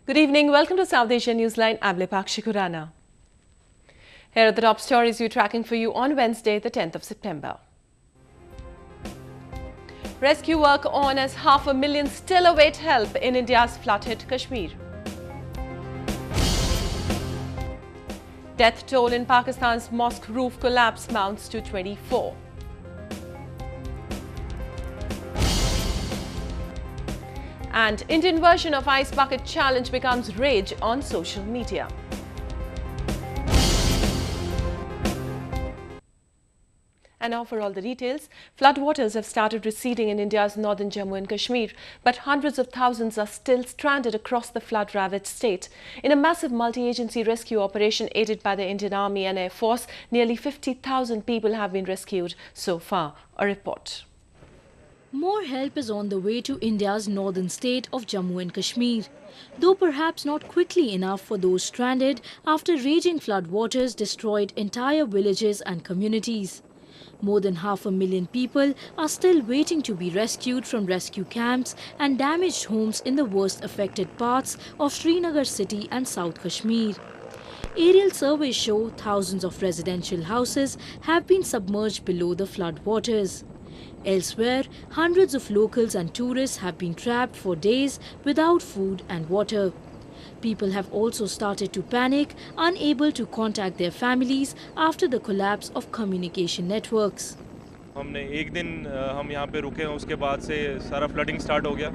Good evening. Welcome to South Asia Newsline. I'm Lipakshi Khurana. Here are the top stories we're tracking for you on Wednesday, the 10th of September. Rescue work on as 500,000 still await help in India's flood-hit Kashmir. Death toll in Pakistan's mosque roof collapse mounts to 24. And Indian version of Ice Bucket Challenge becomes rage on social media. And now for all the details. Floodwaters have started receding in India's northern Jammu and Kashmir, but hundreds of thousands are still stranded across the flood-ravaged state. In a massive multi-agency rescue operation aided by the Indian Army and Air Force, nearly 50,000 people have been rescued so far. A report. More help is on the way to India's northern state of Jammu and Kashmir, though perhaps not quickly enough for those stranded after raging floodwaters destroyed entire villages and communities. More than 500,000 people are still waiting to be rescued from rescue camps and damaged homes in the worst affected parts of Srinagar city and South Kashmir. Aerial surveys show thousands of residential houses have been submerged below the floodwaters. Elsewhere, hundreds of locals and tourists have been trapped for days without food and water. People have also started to panic, unable to contact their families after the collapse of communication networks. हमने एक दिन हम यहाँ पे रुके, उसके बाद से सारा फ्लडिंग स्टार्ट हो गया,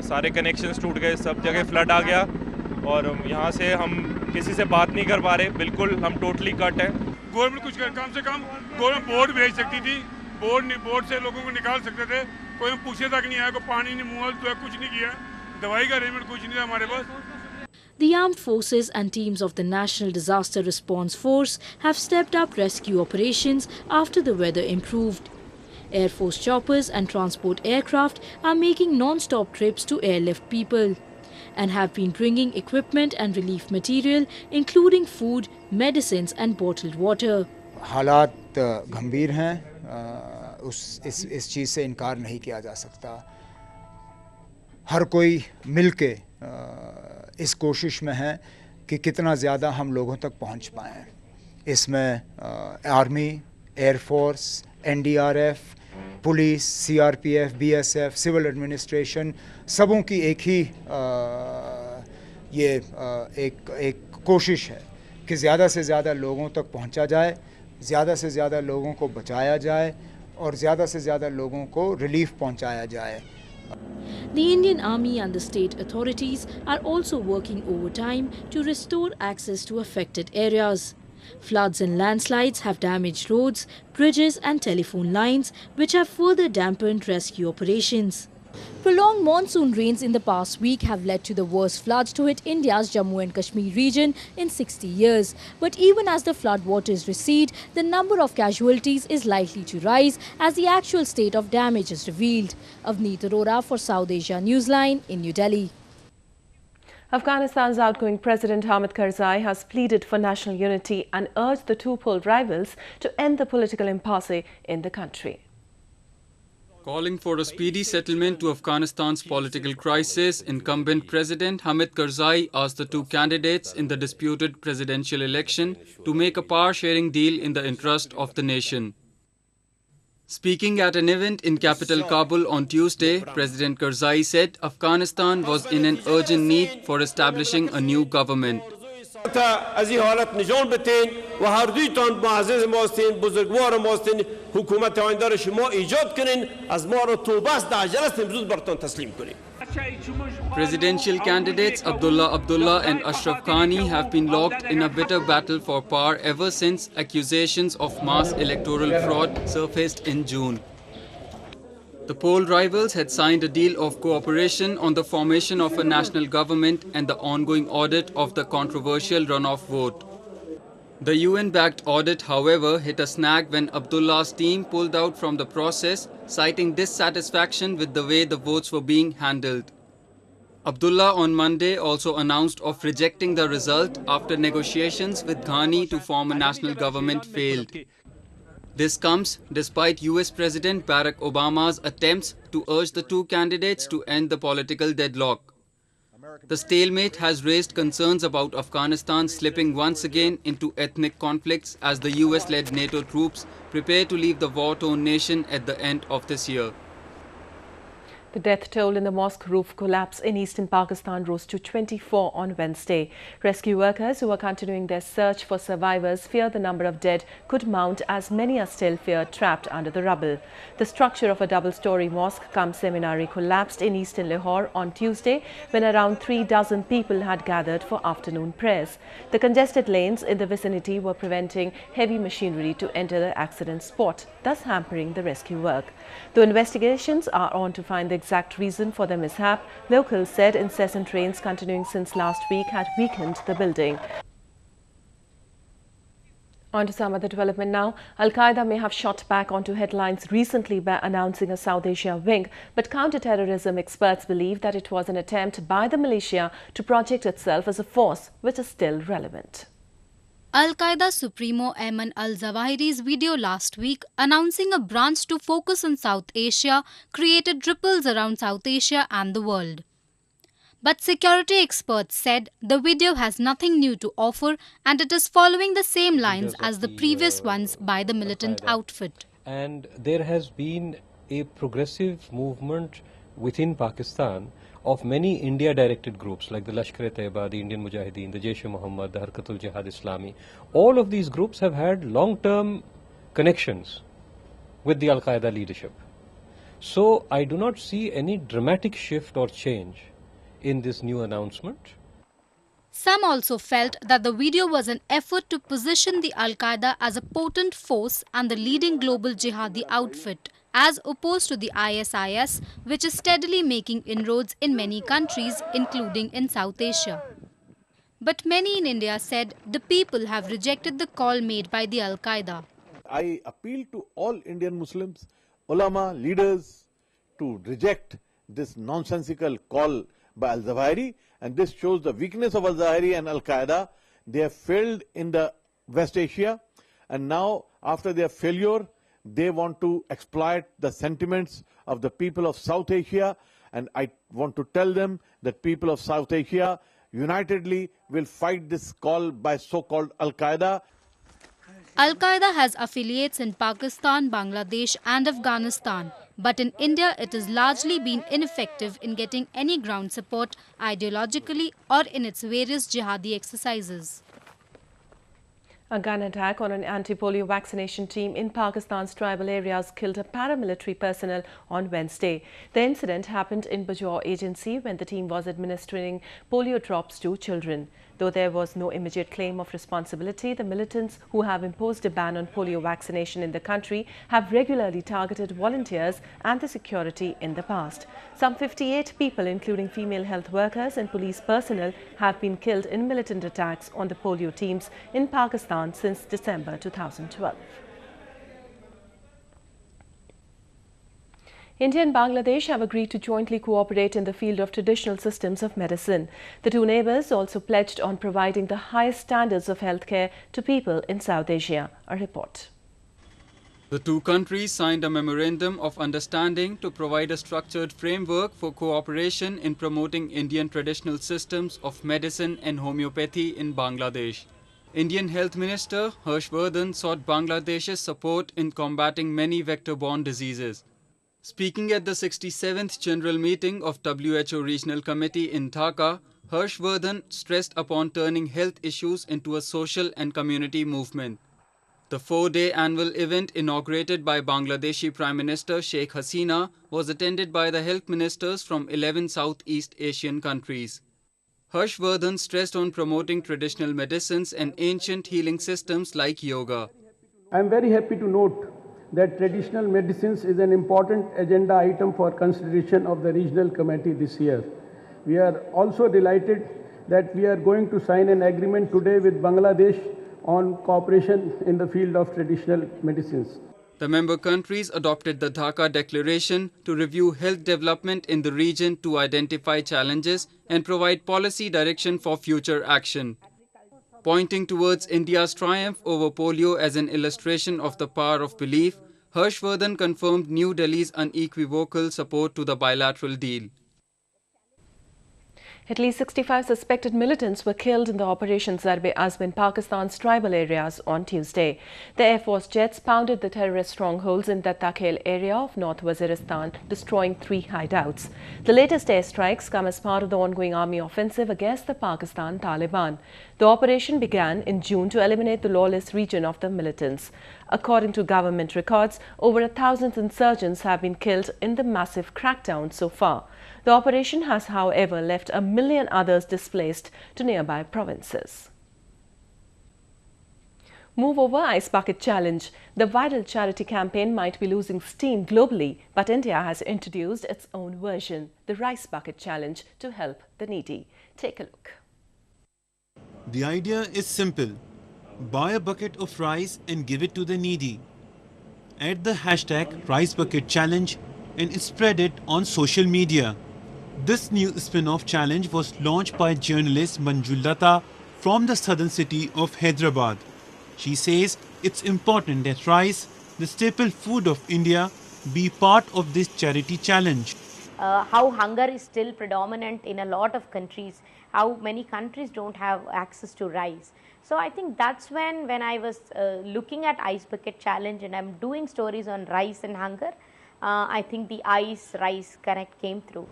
सारे कनेक्शंस टूट गए, सब जगह फ्लड आ गया और यहाँ से हम किसी से बात नहीं कर पा रहे, बिल्कुल हम टोटली कट हैं। गवर्नमेंट कुछ कम से कम गवर्नमेंट बोर्ड भेज सकती थी, बोर्ड से लोगों को निकाल सकते थे, कोई पूछे तक नहीं आया, कोई पानी नहीं, मुआवजा तो कुछ नहीं किया, दवाई का अरेंजमेंट कुछ नहीं था हमारे पास। The armed forces and teams of the National Disaster Response Force have stepped up rescue operations after the weather improved. Air Force choppers and transport aircraft are making non-stop trips to airlift people and have been bringing equipment and relief material, including food, medicines and bottled water. हालात गंभीर हैं, इस चीज़ से इनकार नहीं किया जा सकता। हर कोई मिलके इस कोशिश में है कि कितना ज़्यादा हम लोगों तक पहुंच पाएं। इसमें army, air force, NDRF, police, CRPF, BSF, civil administration सबों की एक ही एक कोशिश है कि ज़्यादा से ज़्यादा लोगों तक पहुंचा जाए, ज़्यादा से ज़्यादा लोगों को बचाया जाए और ज़्यादा से ज़्यादा लोगों को रिलीफ पहुंचाया जाए। The Indian Army and the state authorities are also working overtime to restore access to affected areas. Floods and landslides have damaged roads, bridges and telephone lines, which have further dampened rescue operations. Prolonged monsoon rains in the past week have led to the worst floods to hit India's Jammu and Kashmir region in 60 years. But even as the floodwaters recede, the number of casualties is likely to rise as the actual state of damage is revealed. Avneet Arora for South Asia Newsline in New Delhi. Afghanistan's outgoing President Hamid Karzai has pleaded for national unity and urged the two poll rivals to end the political impasse in the country. Calling for a speedy settlement to Afghanistan's political crisis, incumbent President Hamid Karzai asked the two candidates in the disputed presidential election to make a power-sharing deal in the interest of the nation. Speaking at an event in capital Kabul on Tuesday, President Karzai said Afghanistan was in an urgent need for establishing a new government. از این حالت نجات بدین و هر دویتان معزز ما هستین، بزرگوار ما هستین، حکومت آینده را شما ایجاد کنین، از ما را توبه است، در عجله است، امروز براتون تسلیم کنین. Presidential candidates Abdullah and Ashraf Ghani have been locked in a bitter battle for power ever since accusations of mass electoral fraud surfaced in June. The poll rivals had signed a deal of cooperation on the formation of a national government and the ongoing audit of the controversial runoff vote. The UN-backed audit, however, hit a snag when Abdullah's team pulled out from the process, citing dissatisfaction with the way the votes were being handled. Abdullah on Monday also announced of rejecting the result after negotiations with Ghani to form a national government failed. This comes despite US President Barack Obama's attempts to urge the two candidates to end the political deadlock. The stalemate has raised concerns about Afghanistan slipping once again into ethnic conflicts as the US-led NATO troops prepare to leave the war-torn nation at the end of this year. The death toll in the mosque roof collapse in eastern Pakistan rose to 24 on Wednesday. Rescue workers who are continuing their search for survivors fear the number of dead could mount as many are still feared trapped under the rubble. The structure of a double-story mosque cum seminary collapsed in eastern Lahore on Tuesday when around 36 people had gathered for afternoon prayers. The congested lanes in the vicinity were preventing heavy machinery to enter the accident spot, thus hampering the rescue work. Though investigations are on to find the exact reason for the mishap, locals said incessant rains continuing since last week had weakened the building. On to some other development now. Al-Qaeda may have shot back onto headlines recently by announcing a South Asia wing, but counter-terrorism experts believe that it was an attempt by the militia to project itself as a force, which is still relevant. Al-Qaeda Supremo Ayman al-Zawahiri's video last week announcing a branch to focus on South Asia created ripples around South Asia and the world. But security experts said the video has nothing new to offer and it is following the same lines as the previous ones by the militant outfit. And there has been a progressive movement within Pakistan of many India-directed groups like the Lashkar-e-Taiba, the Indian Mujahideen, the Jaish-e-Mohammed, the Harkatul-Jihad Islami. All of these groups have had long-term connections with the Al-Qaeda leadership. So I do not see any dramatic shift or change in this new announcement. Some also felt that the video was an effort to position the Al-Qaeda as a potent force and the leading global jihadi outfit, as opposed to the ISIS, which is steadily making inroads in many countries, including in South Asia. But many in India said the people have rejected the call made by the Al-Qaeda. I appeal to all Indian Muslims, ulama, leaders, to reject this nonsensical call by Al-Zawahiri, and this shows the weakness of Al-Zawahiri and Al-Qaeda. They have failed in the West Asia, and now after their failure, they want to exploit the sentiments of the people of South Asia, and I want to tell them that people of South Asia unitedly will fight this call by so-called Al-Qaeda. Al-Qaeda has affiliates in Pakistan, Bangladesh and Afghanistan, but in India it has largely been ineffective in getting any ground support ideologically or in its various jihadi exercises. A gun attack on an anti-polio vaccination team in Pakistan's tribal areas killed a paramilitary personnel on Wednesday. The incident happened in Bajaur agency when the team was administering polio drops to children. Though there was no immediate claim of responsibility, the militants who have imposed a ban on polio vaccination in the country have regularly targeted volunteers and the security in the past. Some 58 people, including female health workers and police personnel, have been killed in militant attacks on the polio teams in Pakistan since December 2012. India and Bangladesh have agreed to jointly cooperate in the field of traditional systems of medicine. The two neighbours also pledged on providing the highest standards of healthcare to people in South Asia. A report. The two countries signed a memorandum of understanding to provide a structured framework for cooperation in promoting Indian traditional systems of medicine and homeopathy in Bangladesh. Indian Health Minister Harshvardhan sought Bangladesh's support in combating many vector-borne diseases. Speaking at the 67th General Meeting of WHO Regional Committee in Dhaka, Harshvardhan stressed upon turning health issues into a social and community movement. The 4-day annual event inaugurated by Bangladeshi Prime Minister Sheikh Hasina was attended by the health ministers from 11 Southeast Asian countries. Harshvardhan stressed on promoting traditional medicines and ancient healing systems like yoga. I am very happy to note that traditional medicines is an important agenda item for consideration of the regional committee this year. We are also delighted that we are going to sign an agreement today with Bangladesh on cooperation in the field of traditional medicines. The member countries adopted the Dhaka Declaration to review health development in the region to identify challenges and provide policy direction for future action. Pointing towards India's triumph over polio as an illustration of the power of belief, Harshvardhan confirmed New Delhi's unequivocal support to the bilateral deal. At least 65 suspected militants were killed in the Operation Zarb-e-Azm in Pakistan's tribal areas on Tuesday. The Air Force jets pounded the terrorist strongholds in the Takhel area of North Waziristan, destroying 3 hideouts. The latest airstrikes come as part of the ongoing army offensive against the Pakistan Taliban. The operation began in June to eliminate the lawless region of the militants. According to government records, over 1,000 insurgents have been killed in the massive crackdown so far. The operation has, however, left 1 million others displaced to nearby provinces. Move over Ice Bucket Challenge. The viral charity campaign might be losing steam globally, but India has introduced its own version, the Rice Bucket Challenge, to help the needy. Take a look. The idea is simple. Buy a bucket of rice and give it to the needy. Add the hashtag Rice Bucket Challenge and spread it on social media. This new spin-off challenge was launched by journalist Manjulata from the southern city of Hyderabad. She says it's important that rice, the staple food of India, be part of this charity challenge. How hunger is still predominant in a lot of countries, how many countries don't have access to rice. So I think that's when I was looking at Ice Bucket Challenge and I'm doing stories on rice and hunger, I think the Rice Connect came through.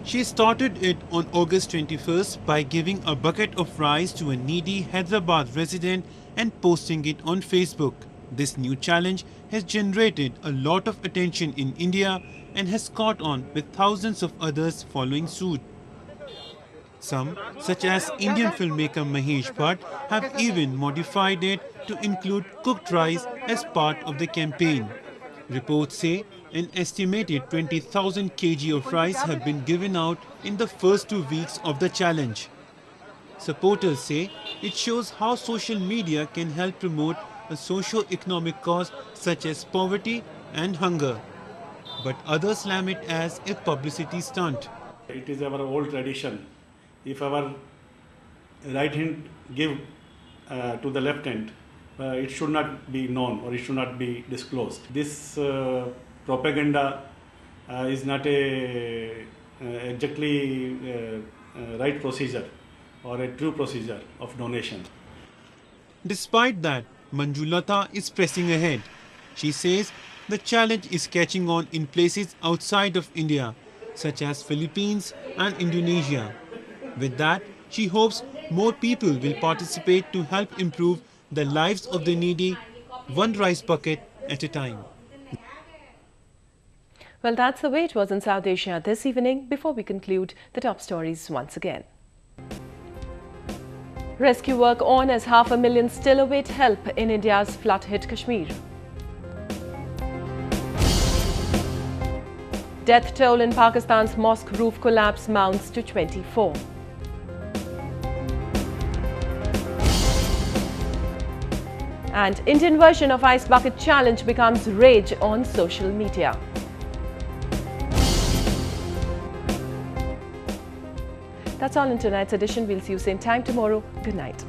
She started it on August 21st by giving a bucket of rice to a needy Hyderabad resident and posting it on Facebook. This new challenge has generated a lot of attention in India and has caught on with thousands of others following suit. Some, such as Indian filmmaker Mahesh Bhatt, have even modified it to include cooked rice as part of the campaign. Reports say an estimated 20,000 kg of rice have been given out in the first 2 weeks of the challenge. Supporters say it shows how social media can help promote a socio-economic cause such as poverty and hunger. But others slam it as a publicity stunt. It is our old tradition. If our right hand give to the left hand, it should not be known or it should not be disclosed. This propaganda is not a exactly right procedure or a true procedure of donation. Despite that, Manjulata is pressing ahead. She says the challenge is catching on in places outside of India, such as Philippines and Indonesia. With that, she hopes more people will participate to help improve the lives of the needy, one rice bucket at a time. Well, that's the way it was in South Asia this evening. Before we conclude, the top stories once again. Rescue work on as 500,000 still await help in India's flood-hit Kashmir. Death toll in Pakistan's mosque roof collapse mounts to 24. And Indian version of Ice Bucket Challenge becomes rage on social media. That's all in tonight's edition. We'll see you same time tomorrow. Good night.